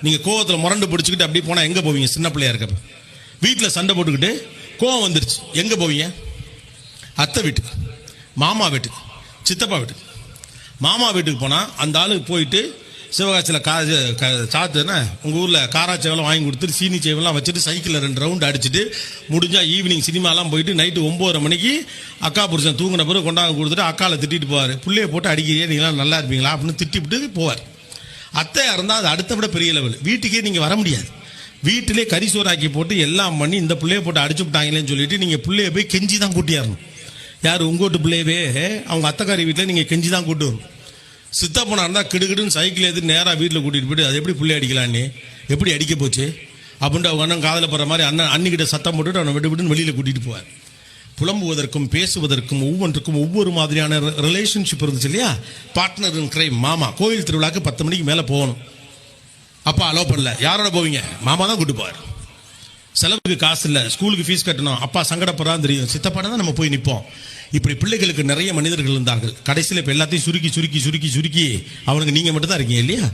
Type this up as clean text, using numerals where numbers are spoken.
நீங்கள் கோவத்தில் முரண்டு பிடிச்சிக்கிட்டு அப்படியே போனால் எங்கே போவீங்க? சின்ன பிள்ளையா இருக்கப்ப வீட்டில் சண்டை போட்டுக்கிட்டு கோவம் வந்துருச்சு, எங்கே போவீங்க? அத்தை வீட்டுக்கு, மாமா வீட்டுக்கு, சித்தப்பா வீட்டுக்கு. மாமா வீட்டுக்கு போனால் அந்த ஆளுக்கு போயிட்டு சிவகாசியில் சாத்துன்னா உங்கள் ஊரில் காராச்சேவெல்லாம் வாங்கி கொடுத்துட்டு சீனி சேவெல்லாம் வச்சுட்டு சைக்கிளில் 2 ரவுண்டு அடிச்சுட்டு முடிஞ்சால் ஈவினிங் சினிமாலாம் போயிட்டு நைட்டு 9:30 மணிக்கு அக்கா புருஷன் தூங்கின பிறகு கொண்டாந்து கொடுத்துட்டு அக்காவை திட்டிட்டு போவார். பிள்ளைய போட்டு அடிக்கிறீங்க, நீங்களாம் நல்லா இருப்பீங்களா அப்படின்னு திட்டிவிட்டு போவார். அத்தையாக இருந்தால் அது அடுத்த விட பெரிய லெவல். வீட்டுக்கே நீங்கள் வர முடியாது. வீட்டிலே கரிசோறாக்கி போட்டு எல்லாம் பண்ணி இந்த பிள்ளைய போட்டு அடிச்சு விட்டாங்களேன்னு சொல்லிட்டு நீங்கள் பிள்ளைய போய் கெஞ்சி தான் கூட்டியாரணும். யார் உங்கள் வீட்டு பிள்ளையவே அவங்க அத்தைக்காரி வீட்டில் நீங்கள் கெஞ்சி தான் கூட்டு வரணும். சித்தப்பனா இருந்தால் கிடுகிடுன்னு சைக்கிள் எடுத்து நேராக வீட்டில் கூட்டிகிட்டு போய்ட்டு அது எப்படி பிள்ளை அடிக்கலான்னு, எப்படி அடிக்க போச்சு அப்படின்ட்டு அவங்க அண்ணன் காதில் போகிற மாதிரி அன்னிக்கிட்ட சத்தம் போட்டுட்டு அவனை விட்டு வெளியில் கூட்டிகிட்டு போவார். புலம்புவதற்கும் பேசுவதற்கும் ஒவ்வொன்றுக்கும் ஒவ்வொரு மாதிரியான ரிலேஷன்ஷிப் இருந்துச்சு இல்லையா? பார்ட்னர் இன் கிரைம் மாமா. கோயில் திருவிழாக்கு 10 மணிக்கு மேலே போகணும். அப்பா அலோ பண்ணல. யாரோட போவீங்க? மாமா தான் கூட்டு போவார். செலவுக்கு காசு இல்லை, ஸ்கூலுக்கு ஃபீஸ் கட்டணும், அப்பா சங்கடப்படுறான்னு தெரியும், சித்தப்பாட தான் நம்ம போய் நிற்போம். இப்படி பிள்ளைகளுக்கு நிறைய மனிதர்கள் இருந்தார்கள். கடைசியில் இப்போ எல்லாத்தையும் சுருக்கி சுருக்கி சுருக்கி சுருக்கி அவனுக்கு நீங்கள் மட்டும் தான் இருக்கீங்க இல்லையா?